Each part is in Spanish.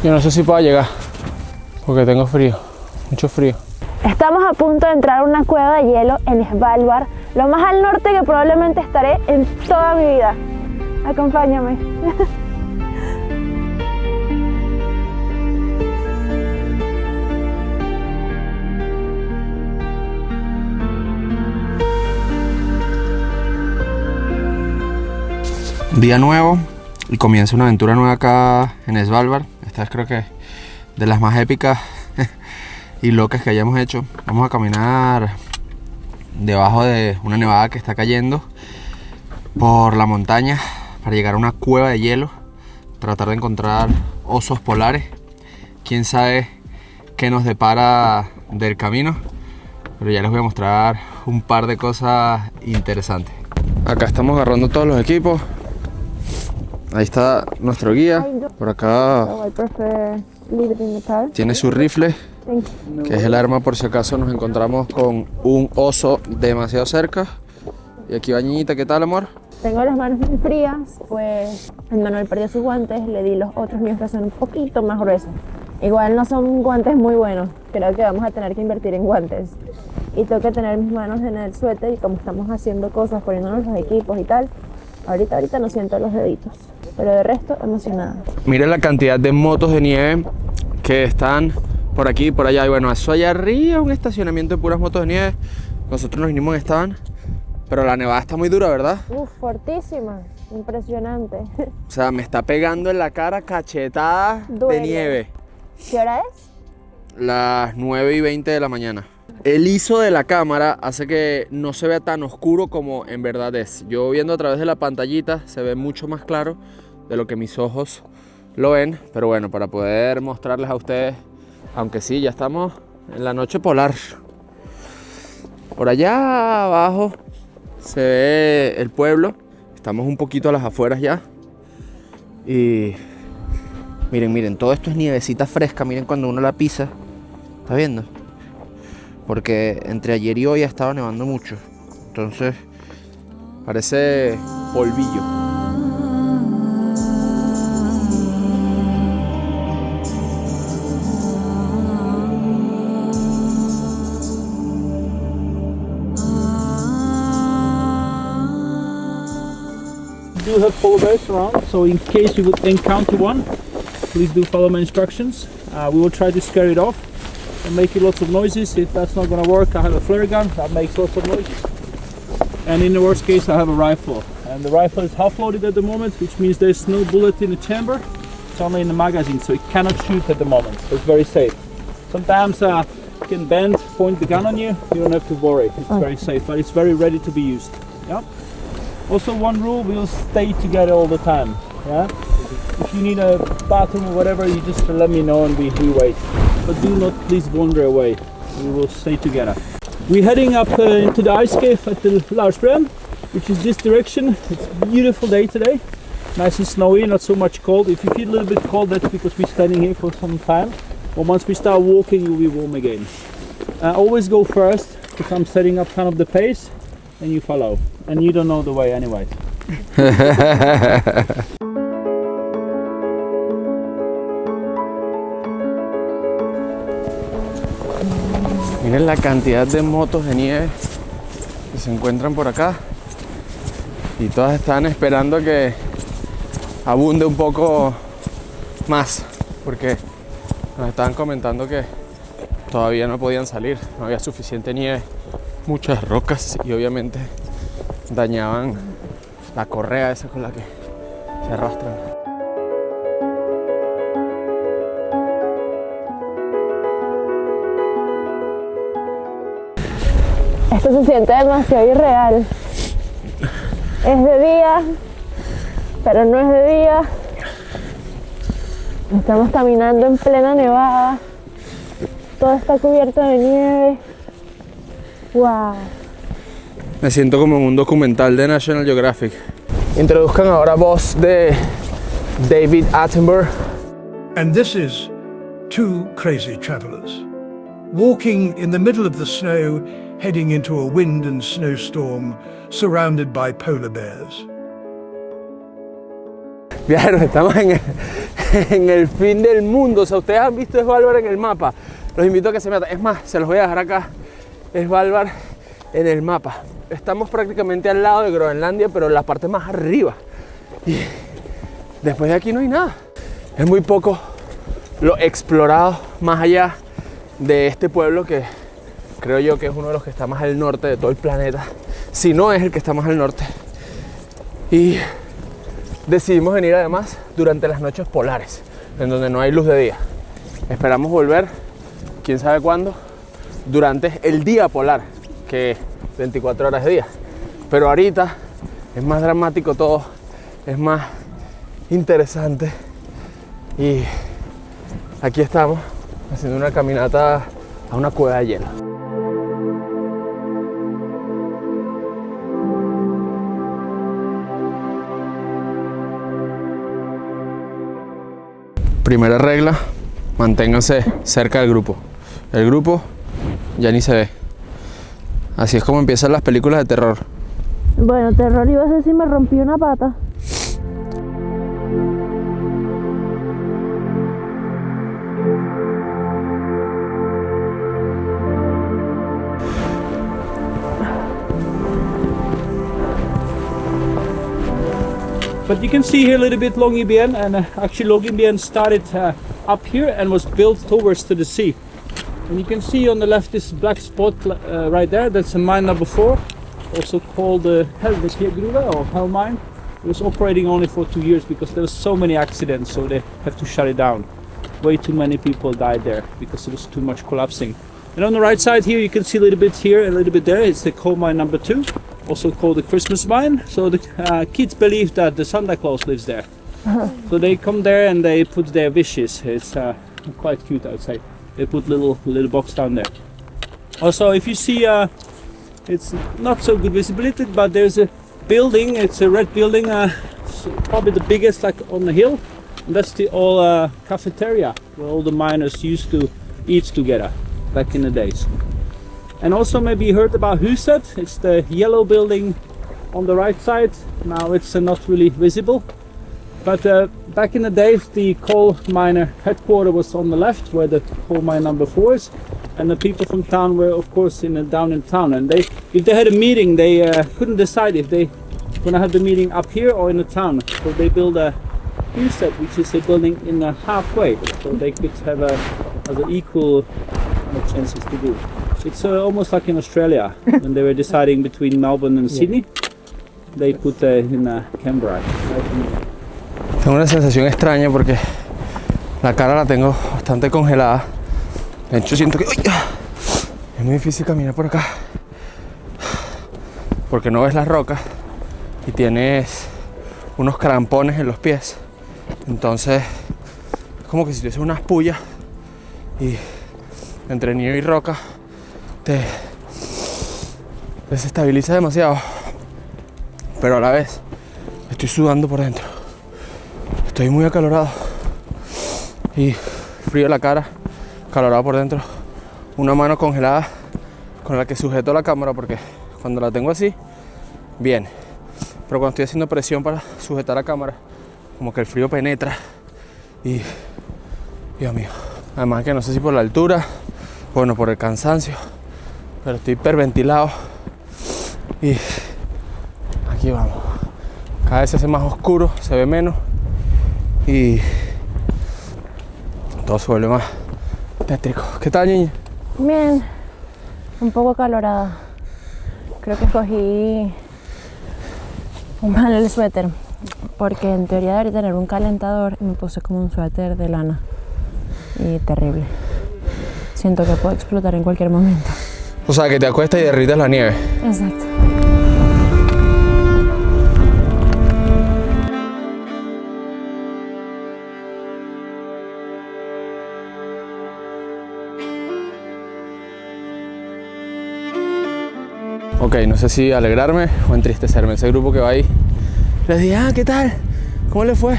Yo no sé si pueda llegar, porque tengo frío, mucho frío. Estamos a punto de entrar a una cueva de hielo en Svalbard, lo más al norte que probablemente estaré en toda mi vida. Acompáñame. Día nuevo y comienza una aventura nueva acá en Svalbard. Esta es creo que de las más épicas y locas que hayamos hecho. Vamos a caminar debajo de una nevada que está cayendo por la montaña para llegar a una cueva de hielo, tratar de encontrar osos polares. Quién sabe qué nos depara del camino, pero ya les voy a mostrar un par de cosas interesantes. Acá estamos agarrando todos los equipos. Ahí está nuestro guía. Por acá tiene su rifle, que es el arma por si acaso nos encontramos con un oso demasiado cerca. Y aquí va Niñita, ¿qué tal, amor? Tengo las manos muy frías, pues el Manuel perdió sus guantes, le di los otros míos que son un poquito más gruesos. Igual no son guantes muy buenos, creo que vamos a tener que invertir en guantes. Y tengo que tener mis manos en el suéter y como estamos haciendo cosas, poniéndonos los equipos y tal, ahorita no siento los deditos, pero de resto emocionada. Miren la cantidad de motos de nieve que están por aquí y por allá. Y bueno, eso allá arriba, un estacionamiento de puras motos de nieve. Nosotros nos vinimos en esta van, pero la nevada está muy dura, ¿verdad? Fortísima, impresionante. O sea, me está pegando en la cara cachetada de nieve. ¿Qué hora es? Las 9:20 de la mañana. El ISO de la cámara hace que no se vea tan oscuro como en verdad es. Yo viendo a través de la pantallita se ve mucho más claro de lo que mis ojos lo ven. Pero bueno, para poder mostrarles a ustedes, aunque sí, ya estamos en la noche polar. Por allá abajo se ve el pueblo. Estamos un poquito a las afueras ya. Y miren, todo esto es nievecita fresca. Miren cuando uno la pisa. ¿Está viendo? Porque entre ayer y hoy ha estado nevando mucho. Entonces parece polvillo. We do have polar bears around, so in case you would encounter one, please do follow my instructions. We will try to scare it off and make lots of noises. If that's not going to work, I have a flare gun that makes lots of noises. And in the worst case, I have a rifle. And the rifle is half loaded at the moment, which means there's no bullet in the chamber. It's only in the magazine, so it cannot shoot at the moment. So it's very safe. Sometimes it can bend, point the gun on you. You don't have to worry. It's very safe, but it's very ready to be used. Yeah. Also, one rule: we'll stay together all the time. Yeah. If you need a bathroom or whatever, you just let me know and we wait. But do not please wander away. We will stay together. We're heading up into the ice cave at the Larsbreen, which is this direction. It's a beautiful day today. Nice and snowy, not so much cold. If you feel a little bit cold, that's because we're standing here for some time. But once we start walking, you'll be warm again. Always go first, because I'm setting up kind of the pace, and you follow. And you don't know the way anyway. Miren la cantidad de motos de nieve que se encuentran por acá. Y todas están esperando que abunde un poco más. Porque nos estaban comentando que todavía no podían salir. No había suficiente nieve. Muchas rocas y obviamente dañaban la correa esa con la que se arrastran. Esto se siente demasiado irreal. Es de día, pero no es de día. Estamos caminando en plena nevada. Todo está cubierto de nieve. Wow. Me siento como en un documental de National Geographic. Introduzcan ahora voz de David Attenborough. And this is two crazy travelers walking in the middle of the snow, heading into a wind and snowstorm, surrounded by polar bears. Claro, estamos en el fin del mundo. O sea, ustedes han visto Svalbard en el mapa. Los invito a que se metan. Es más, se los voy a dejar acá. Svalbard en el mapa. Estamos prácticamente al lado de Groenlandia, pero en la parte más arriba. Y después de aquí no hay nada. Es muy poco lo explorado más allá de este pueblo que creo yo que es uno de los que está más al norte de todo el planeta. Si no es el que está más al norte. Y decidimos venir además durante las noches polares, en donde no hay luz de día. Esperamos volver, quién sabe cuándo, durante el día polar, que 24 horas de día. Pero ahorita es más dramático todo, es más interesante. Y aquí estamos haciendo una caminata a una cueva de hielo. Primera regla, manténganse cerca del grupo. El grupo ya ni se ve. Así es como empiezan las películas de terror. Bueno, terror iba a decir, me rompí una pata. But you can see here a little bit Longyearbyen, and actually Longyearbyen started up here and was built towards to the sea. And you can see on the left this black spot right there, that's a mine number 4, also called Helvetiagruva or Hell Mine. It was operating only for 2 years because there were so many accidents, so they have to shut it down. Way too many people died there because it was too much collapsing. And on the right side here you can see a little bit here and a little bit there, it's the coal mine number 2. Also called the Christmas mine. So the kids believe that the Santa Claus lives there. So they come there and they put their wishes. It's quite cute, I would say. They put little box down there. Also, if you see, it's not so good visibility, but there's a building. It's a red building, probably the biggest like on the hill. And that's the old cafeteria where all the miners used to eat together back in the days. And also maybe you heard about Huset. It's the yellow building on the right side. Now it's not really visible. But back in the days the coal miner headquarters was on the left where the coal mine number 4 is. And the people from town were of course down in town. And if they had a meeting they couldn't decide if they gonna have the meeting up here or in the town. So they built a Huset, which is a building in halfway. So they could have a equal chances to do. It's almost like in Australia when they were deciding between Melbourne and Sydney. They put in Canberra. Tengo una sensación extraña porque la cara la tengo bastante congelada. De hecho siento que es muy difícil caminar por acá porque no ves las rocas y tienes unos crampones en los pies. Entonces es como que si tuviese unas pullas y entre nieve y roca te desestabiliza demasiado, pero a la vez estoy sudando por dentro, estoy muy acalorado y frío en la cara, acalorado por dentro, una mano congelada con la que sujeto la cámara porque cuando la tengo así, bien, pero cuando estoy haciendo presión para sujetar la cámara, como que el frío penetra y Dios mío, además que no sé si por la altura, bueno, por el cansancio, pero estoy hiperventilado y aquí vamos. Cada vez se hace más oscuro, se ve menos y todo se vuelve más tétrico. ¿Qué tal, niña? Bien, un poco acalorada. Creo que escogí mal el suéter porque en teoría debería tener un calentador y me puse como un suéter de lana y terrible. Siento que puedo explotar en cualquier momento. O sea, que te acuestas y derrites la nieve. Exacto. Ok, no sé si alegrarme o entristecerme. Ese grupo que va ahí, les dije, ¿qué tal? ¿Cómo le fue?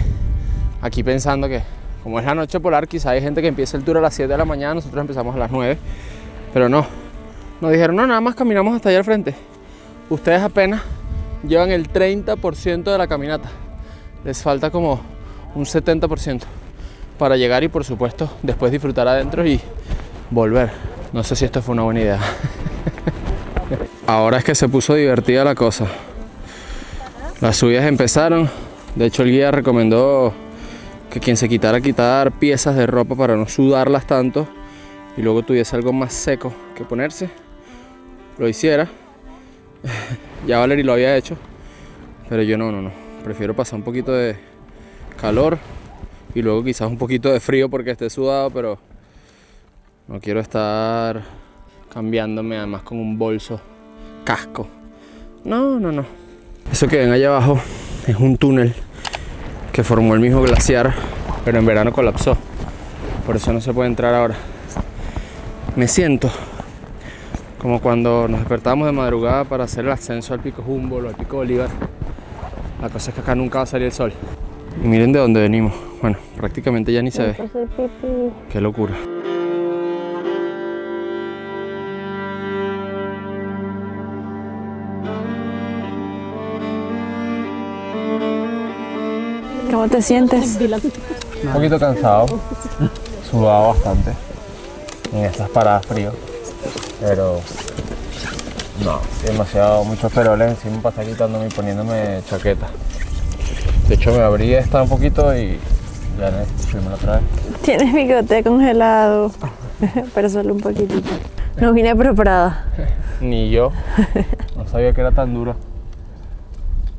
Aquí pensando que, como es la noche polar, quizá hay gente que empieza el tour a las 7 de la mañana, nosotros empezamos a las 9, pero no. Nos dijeron, no, nada más caminamos hasta allá al frente. Ustedes apenas llevan el 30% de la caminata. Les falta como un 70% para llegar y por supuesto después disfrutar adentro y volver. No sé si esto fue una buena idea. Ahora es que se puso divertida la cosa. Las subidas empezaron. De hecho el guía recomendó que quien se quitar piezas de ropa para no sudarlas tanto y luego tuviese algo más seco que ponerse, lo hiciera. Ya Valerie lo había hecho, pero yo no. Prefiero pasar un poquito de calor y luego quizás un poquito de frío porque esté sudado, pero no quiero estar cambiándome además con un bolso casco. No. Eso que ven allá abajo es un túnel que formó el mismo glaciar, pero en verano colapsó. Por eso no se puede entrar ahora. Me siento como cuando nos despertábamos de madrugada para hacer el ascenso al pico Humboldt o al pico Bolívar. La cosa es que acá nunca va a salir el sol. Y miren de dónde venimos. Bueno, prácticamente ya ni se ve. Qué locura. ¿Cómo te sientes? Un poquito cansado, sudado bastante en estas paradas frío, pero no, muchos peroles encima para estar quitándome y poniéndome chaqueta. De hecho me abrí esta un poquito y ya subimos otra vez. Tienes bigote congelado, pero solo un poquitito. No vine preparada. Ni yo, no sabía que era tan duro.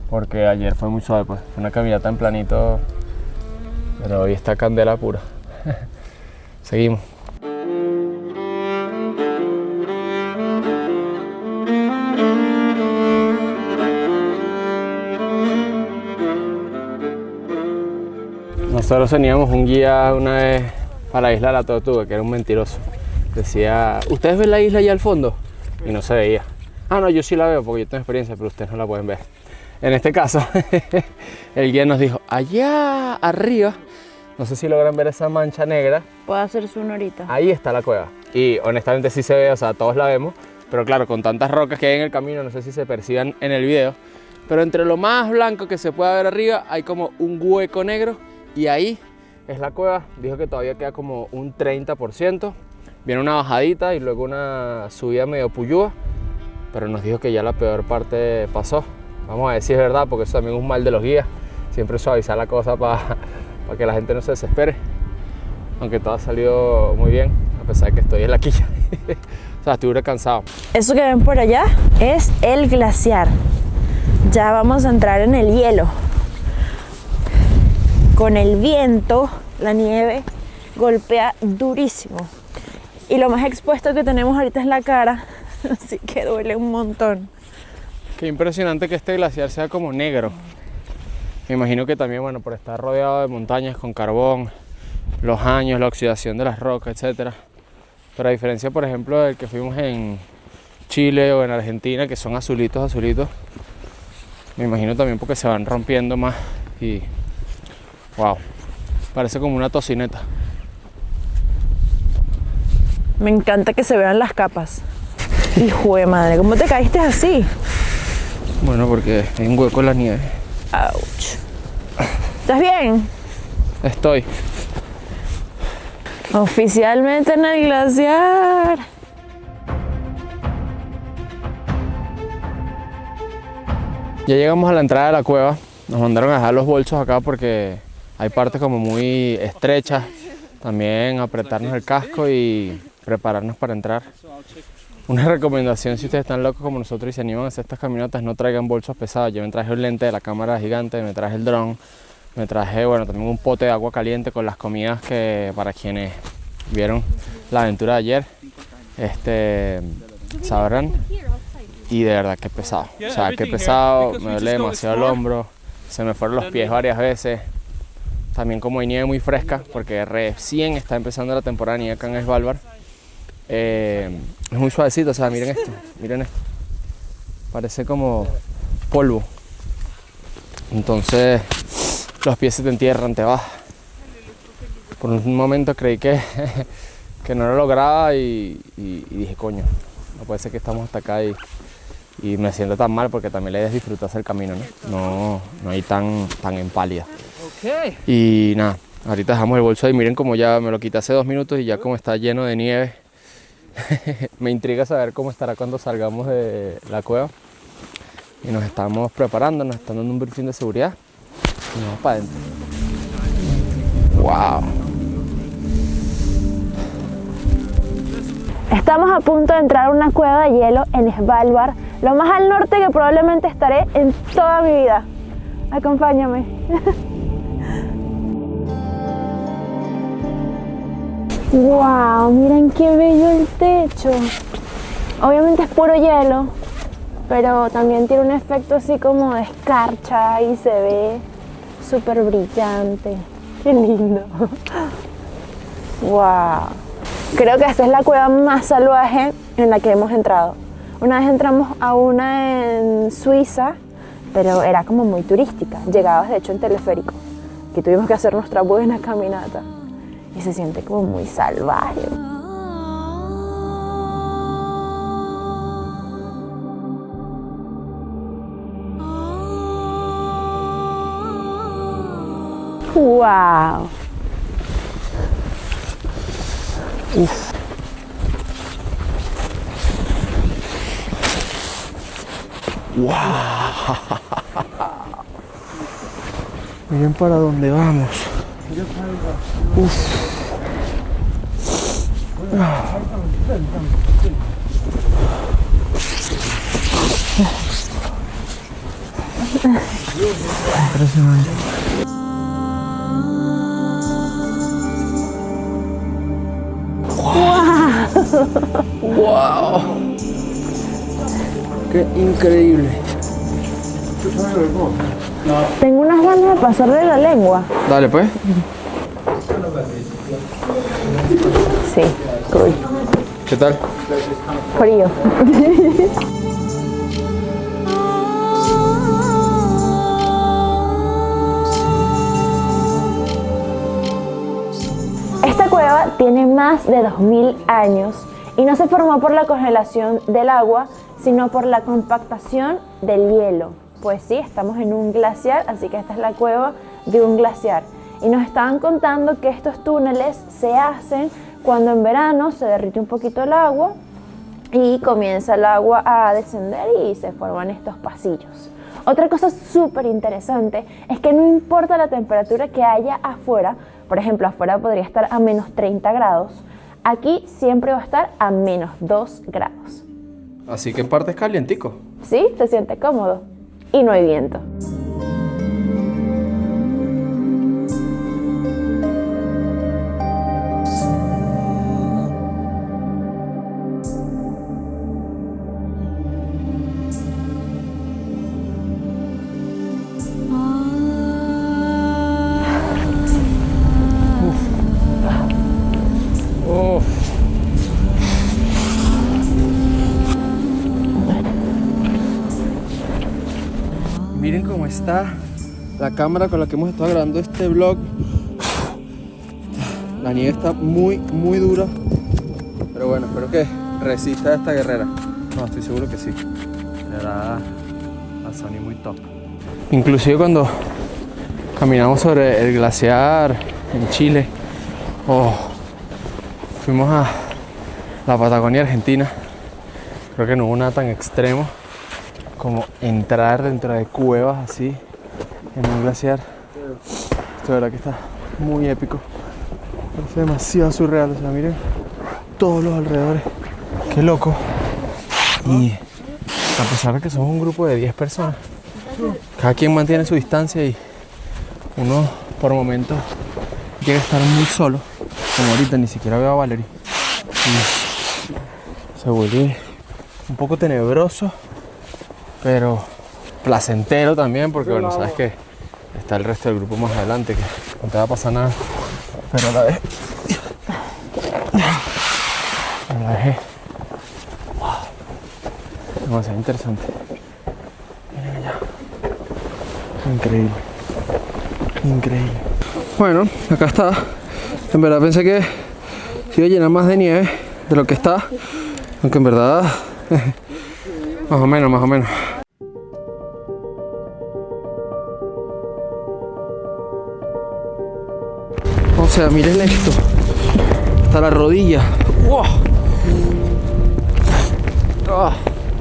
Porque ayer fue muy suave, pues fue una caminata en planito, pero hoy está candela pura. Seguimos. Nosotros teníamos un guía una vez para la isla de la Tortuga, que era un mentiroso. Decía, ¿ustedes ven la isla allá al fondo? Y no se veía. Ah, no, yo sí la veo porque yo tengo experiencia, pero ustedes no la pueden ver. En este caso, el guía nos dijo, allá arriba, no sé si logran ver esa mancha negra. Puedo hacer zoom ahorita. Ahí está la cueva. Y honestamente sí se ve, o sea, todos la vemos. Pero claro, con tantas rocas que hay en el camino, no sé si se perciban en el video. Pero entre lo más blanco que se pueda ver arriba, hay como un hueco negro. Y ahí es la cueva. Dijo que todavía queda como un 30%. Viene una bajadita y luego una subida medio puyúa. Pero nos dijo que ya la peor parte pasó. Vamos a ver si es verdad, porque eso también es un mal de los guías. Siempre suavizar la cosa para que la gente no se desespere. Aunque todo ha salido muy bien, a pesar de que estoy en la quilla. O sea, estuve cansado. Eso que ven por allá es el glaciar. Ya vamos a entrar en el hielo. Con el viento, la nieve golpea durísimo. Y lo más expuesto que tenemos ahorita es la cara, así que duele un montón. Qué impresionante que este glaciar sea como negro. Me imagino que también, bueno, por estar rodeado de montañas con carbón, los años, la oxidación de las rocas, etc. Pero a diferencia, por ejemplo, del que fuimos en Chile o en Argentina, que son azulitos, me imagino también porque se van rompiendo más y... wow, parece como una tocineta. Me encanta que se vean las capas. Hijo de madre, ¿cómo te caíste así? Bueno, porque hay un hueco en la nieve. Ouch. ¿Estás bien? Estoy. Oficialmente en el glaciar. Ya llegamos a la entrada de la cueva. Nos mandaron a dejar los bolsos acá porque hay partes como muy estrechas. También apretarnos el casco y prepararnos para entrar. Una recomendación, si ustedes están locos como nosotros y se animan a hacer estas caminatas, no traigan bolsos pesados. Yo me traje el lente de la cámara gigante, me traje el dron, me traje, bueno, también un pote de agua caliente con las comidas que, para quienes vieron la aventura de ayer, sabrán. Y de verdad que pesado, o sea, que pesado, me duele demasiado el hombro, se me fueron los pies varias veces. También como hay nieve muy fresca, porque recién está empezando la temporada de nieve acá en Svalbard. Es muy suavecito, o sea, miren esto, parece como polvo. Entonces los pies se te entierran, te vas. Por un momento creí que no lo lograba y dije, coño, no puede ser que estamos hasta acá y me siento tan mal porque también la idea es disfrutarse el camino, ¿no? No ir tan en pálida. Y nada, ahorita dejamos el bolso ahí. Miren como ya me lo quité hace 2 minutos y ya como está lleno de nieve. Me intriga saber cómo estará cuando salgamos de la cueva. Y nos estamos preparando, nos están dando un briefing de seguridad. Y vamos para adentro. ¡Wow! Estamos a punto de entrar a una cueva de hielo en Svalbard, lo más al norte que probablemente estaré en toda mi vida. Acompáñame. ¡Wow! Miren qué bello el techo. Obviamente es puro hielo, pero también tiene un efecto así como de escarcha y se ve súper brillante. ¡Qué lindo! ¡Wow! Creo que esta es la cueva más salvaje en la que hemos entrado. Una vez entramos a una en Suiza, pero era como muy turística. Llegabas de hecho en teleférico. Aquí tuvimos que hacer nuestra buena caminata. Y se siente como muy salvaje. ¡Wow! Uf. ¡Wow! Miren para dónde vamos. Uf. Impresionante. ¡Wow! ¡Qué increíble! Tengo unas ganas de pasarle la lengua. Dale pues. Sí, cool. ¿Qué tal? Frío. Esta cueva tiene más de 2000 años y no se formó por la congelación del agua, sino por la compactación del hielo. Pues sí, estamos en un glaciar, así que esta es la cueva de un glaciar. Y nos estaban contando que estos túneles se hacen cuando en verano se derrite un poquito el agua y comienza el agua a descender y se forman estos pasillos. Otra cosa súper interesante es que no importa la temperatura que haya afuera, por ejemplo, afuera podría estar a menos 30 grados, aquí siempre va a estar a menos 2 grados. Así que en parte es calientico. ¿Sí? Se siente cómodo y no hay viento. Miren cómo está la cámara con la que hemos estado grabando este vlog. La nieve está muy dura, pero bueno, espero que resista a esta guerrera. No, estoy seguro que sí. Le hará a Sony muy top. Inclusive cuando caminamos sobre el glaciar en Chile o fuimos a la Patagonia Argentina, creo que no hubo nada tan extremo como entrar dentro de cuevas así en un glaciar. Esto de verdad que está muy épico. Parece demasiado surreal. O sea, miren todos los alrededores. Qué loco. Y a pesar de que somos un grupo de 10 personas, cada quien mantiene su distancia y uno por momentos llega a estar muy solo. Como ahorita ni siquiera veo a Valerie. Y se vuelve un poco tenebroso, pero placentero también, porque bueno, sabes que está el resto del grupo más adelante, que no te va a pasar nada, pero a la vez wow, demasiado interesante. Miren allá, increíble, increíble. Bueno, acá está. En verdad pensé que se iba a llenar más de nieve de lo que está, aunque en verdad más o menos. sea, miren esto. Hasta la rodilla. ¡Wow! ¡Ah!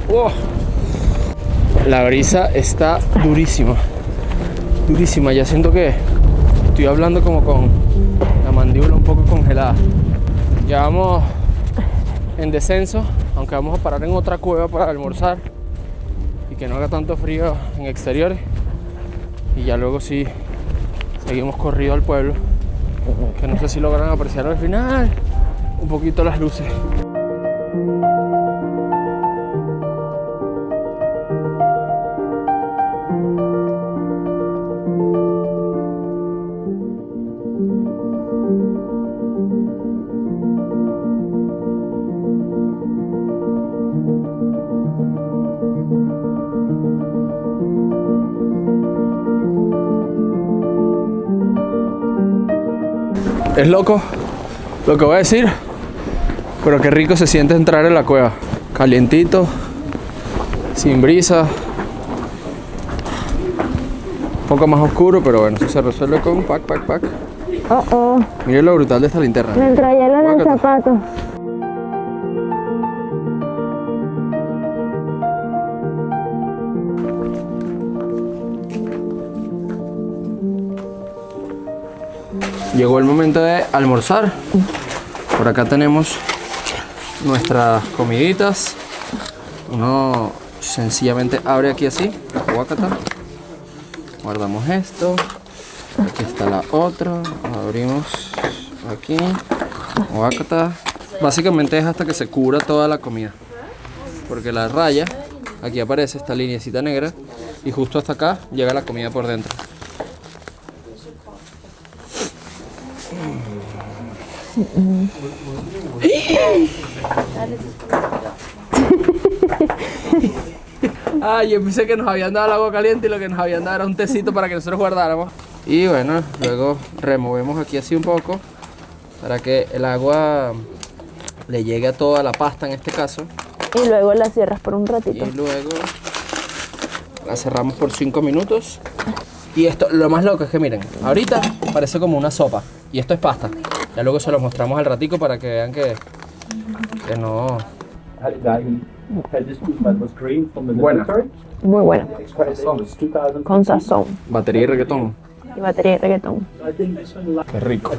¡Wow! La brisa está durísima. Durísima. Ya siento que estoy hablando como con la mandíbula un poco congelada. Ya vamos en descenso, aunque vamos a parar en otra cueva para almorzar y que no haga tanto frío en exteriores. Y ya luego sí seguimos corrido al pueblo, que no sé si logran apreciar al final un poquito las luces. Es loco lo que voy a decir, pero qué rico se siente entrar en la cueva. Calientito, sin brisa. Un poco más oscuro, pero bueno, eso se resuelve con un pack. Miren lo brutal de esta linterna. Me entrayeron en el zapato. Llegó el momento de almorzar. Por acá tenemos nuestras comiditas. Uno sencillamente abre aquí así, guácata. Guardamos esto. Aquí está la otra. Abrimos aquí, guácata. Básicamente es hasta que se cubra toda la comida, porque la raya, aquí aparece esta lineecita negra y justo hasta acá llega la comida por dentro. Yo pensé que nos habían dado el agua caliente y lo que nos habían dado era un tecito para que nosotros guardáramos. Y bueno, luego removemos aquí así un poco para que el agua le llegue a toda la pasta en este caso. Y luego la cierras por un ratito. Y luego la cerramos por 5 minutos. Y esto, lo más loco es que miren, ahorita parece como una sopa y esto es pasta. Ya luego se lo mostramos al ratico para que vean que no... Buena. Muy buena. Con sazón. Batería y reggaetón. Y batería y reggaetón. Qué rico.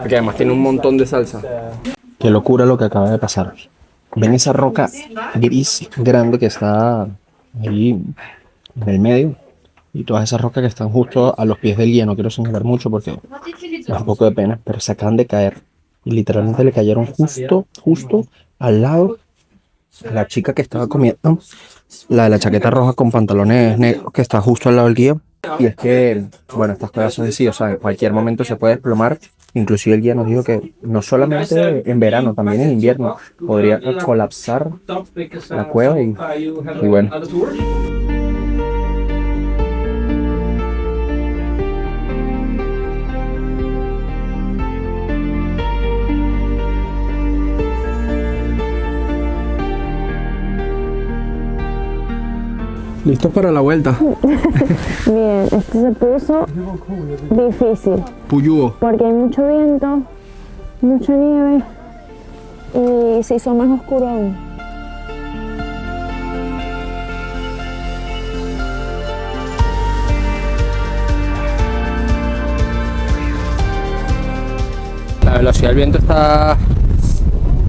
Porque además tiene un montón de salsa. Qué locura lo que acaba de pasar. ¿Ven esa roca gris grande que está ahí en el medio? Y todas esas rocas que están justo a los pies del guía. No quiero señalar mucho porque da un poco de pena, pero se acaban de caer. Y literalmente le cayeron justo al lado a la chica que estaba comiendo, la de la chaqueta roja con pantalones negros, que está justo al lado del guía. Y es que, bueno, estas cosas son así, o sea, en cualquier momento se puede desplomar. Inclusive el guía nos dijo que no solamente en verano, también en invierno podría colapsar la cueva y bueno. ¿Listos para la vuelta? Bien, esto se puso difícil. Puyúo. Porque hay mucho viento, mucha nieve y se hizo más oscuro aún. La velocidad del viento está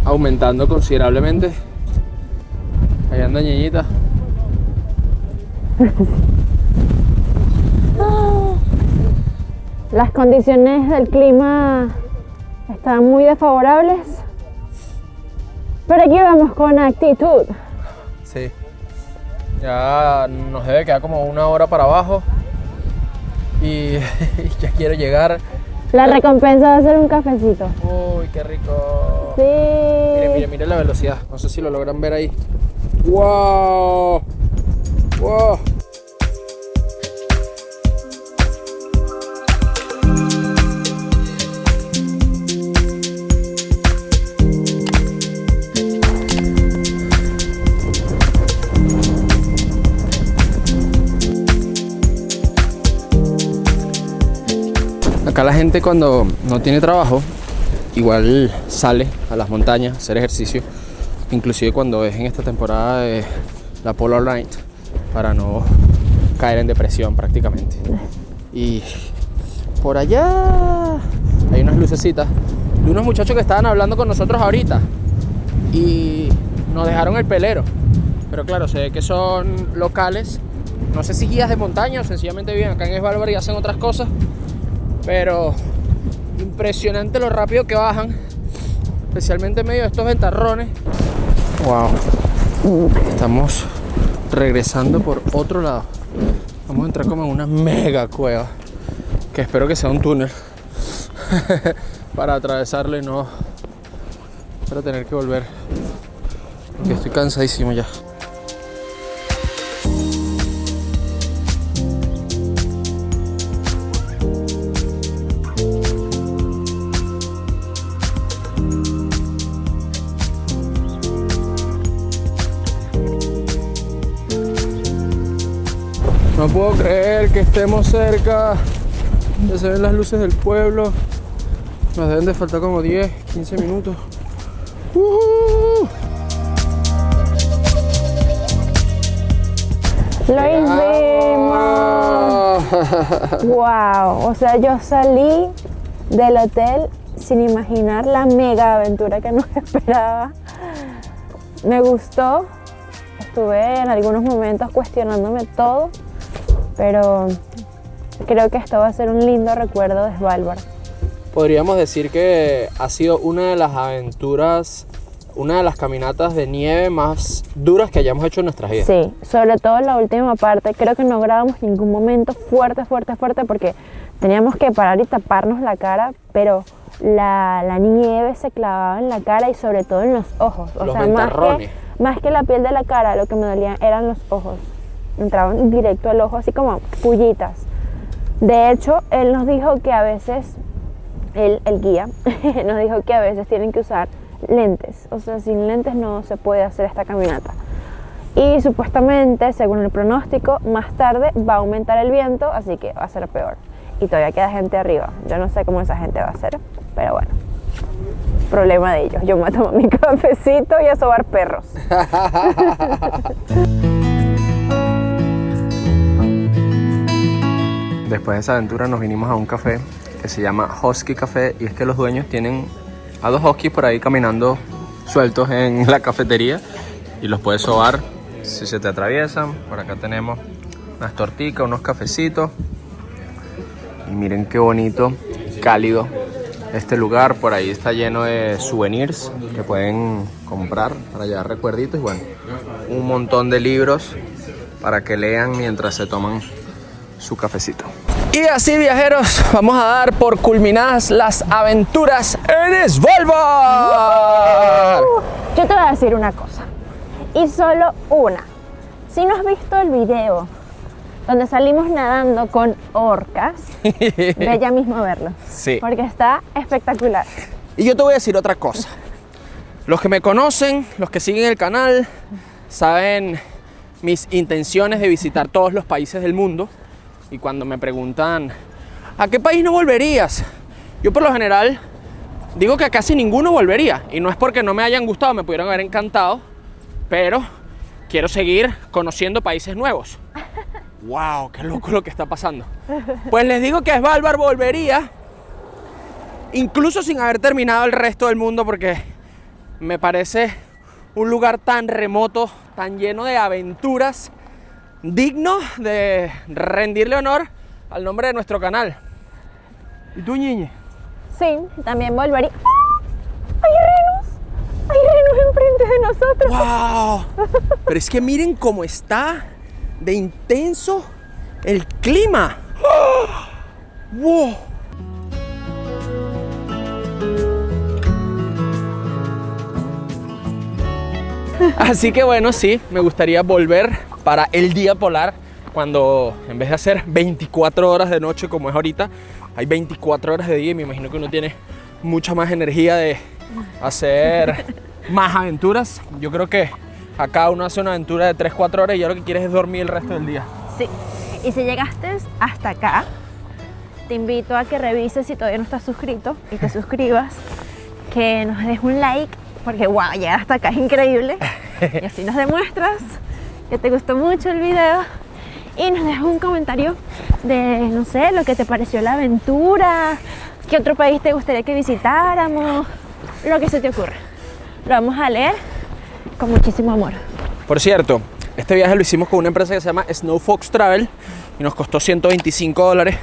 aumentando considerablemente. Ahí anda Ñeñita. Las condiciones del clima están muy desfavorables, pero aquí vamos con actitud. Sí. Ya nos debe quedar como 1 hora para abajo y ya quiero llegar. La recompensa va a ser un cafecito. Uy, qué rico. Sí. Miren la velocidad. No sé si lo logran ver ahí. ¡Wow! ¡Wow! Acá la gente cuando no tiene trabajo, igual sale a las montañas a hacer ejercicio, inclusive cuando es en esta temporada de la Polar Night, para no caer en depresión prácticamente. Y por allá hay unas lucecitas de unos muchachos que estaban hablando con nosotros ahorita y nos dejaron el pelero, pero claro, se ve que son locales, no sé si guías de montaña o sencillamente viven acá en Svalbard y hacen otras cosas, pero impresionante lo rápido que bajan, especialmente en medio de estos ventarrones. Wow, estamos regresando por otro lado. Vamos a entrar como en una mega cueva, que espero que sea un túnel para atravesarlo y no para tener que volver, porque estoy cansadísimo ya. No puedo creer que estemos cerca. Ya se ven las luces del pueblo. Nos deben de faltar como 10, 15 minutos. ¡Lo hicimos! ¡Wow! O sea, yo salí del hotel sin imaginar la mega aventura que nos esperaba. Me gustó. Estuve en algunos momentos cuestionándome todo, pero creo que esto va a ser un lindo recuerdo de Svalbard. Podríamos decir que ha sido una de las aventuras, una de las caminatas de nieve más duras que hayamos hecho en nuestras vidas. Sí, sobre todo en la última parte. Creo que no grabamos ningún momento fuerte porque teníamos que parar y taparnos la cara, pero la nieve se clavaba en la cara y sobre todo en los ojos. O Los sea, ventarrones. más que la piel de la cara, lo que me dolía eran los ojos. Entraban directo al ojo, así como pullitas. De hecho, él nos dijo que a veces, el guía, nos dijo que a veces tienen que usar lentes. O sea, sin lentes no se puede hacer esta caminata. Y supuestamente, según el pronóstico, más tarde va a aumentar el viento, así que va a ser peor. Y todavía queda gente arriba. Yo no sé cómo esa gente va a hacer, pero bueno. Problema de ellos. Yo me voy a tomar mi cafecito y a sobar perros. Después de esa aventura nos vinimos a un café que se llama Husky Café, y es que los dueños tienen a 2 huskies por ahí caminando sueltos en la cafetería y los puedes sobar si se te atraviesan. Por acá tenemos unas torticas, unos cafecitos, y miren qué bonito, cálido este lugar. Por ahí está lleno de souvenirs que pueden comprar para llevar recuerditos, y bueno, un montón de libros para que lean mientras se toman su cafecito. Y así, viajeros, vamos a dar por culminadas las aventuras en Svalbard. Yo te voy a decir una cosa, y solo una. Si no has visto el video donde salimos nadando con orcas, ve ya mismo a verlo. Sí. Porque está espectacular. Y yo te voy a decir otra cosa. Los que me conocen, los que siguen el canal, saben mis intenciones de visitar todos los países del mundo. Y cuando me preguntan, ¿a qué país no volverías? Yo por lo general digo que a casi ninguno volvería. Y no es porque no me hayan gustado, me pudieron haber encantado, pero quiero seguir conociendo países nuevos. ¡Wow! ¡Qué loco lo que está pasando! Pues les digo que a Svalbard volvería, incluso sin haber terminado el resto del mundo, porque me parece un lugar tan remoto, tan lleno de aventuras, digno de rendirle honor al nombre de nuestro canal. ¿Y tú, Ñiñe? Sí, también volvería. ¡Hay renos! ¡Hay renos enfrente de nosotros! ¡Wow! Pero es que miren cómo está de intenso el clima. ¡Wow! Así que bueno, sí, me gustaría volver para el día polar, cuando en vez de hacer 24 horas de noche como es ahorita, hay 24 horas de día, y me imagino que uno tiene mucha más energía de hacer más aventuras. Yo creo que acá uno hace una aventura de 3-4 horas y ya lo que quieres es dormir el resto del día. Sí. Y si llegaste hasta acá, te invito a que revises si todavía no estás suscrito y te suscribas, que nos des un like, porque wow, llegar hasta acá es increíble. Y así nos demuestras que te gustó mucho el video. Y nos dejas un comentario de, no sé, lo que te pareció la aventura, qué otro país te gustaría que visitáramos, lo que se te ocurra. Lo vamos a leer con muchísimo amor. Por cierto, este viaje lo hicimos con una empresa que se llama Snow Fox Travel y nos costó $125.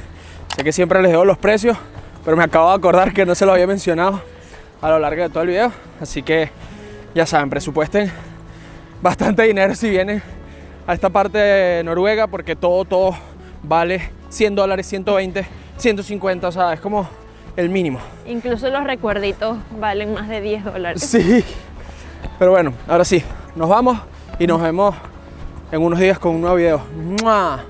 Sé que siempre les dejo los precios, pero me acabo de acordar que no se lo había mencionado a lo largo de todo el video. Así que ya saben, presupuesten bastante dinero si vienen a esta parte de Noruega, porque todo vale $100, 120, 150, o sea, es como el mínimo. Incluso los recuerditos valen más de $10. Sí, pero bueno, ahora sí, nos vamos y nos vemos en unos días con un nuevo video. ¡Mua!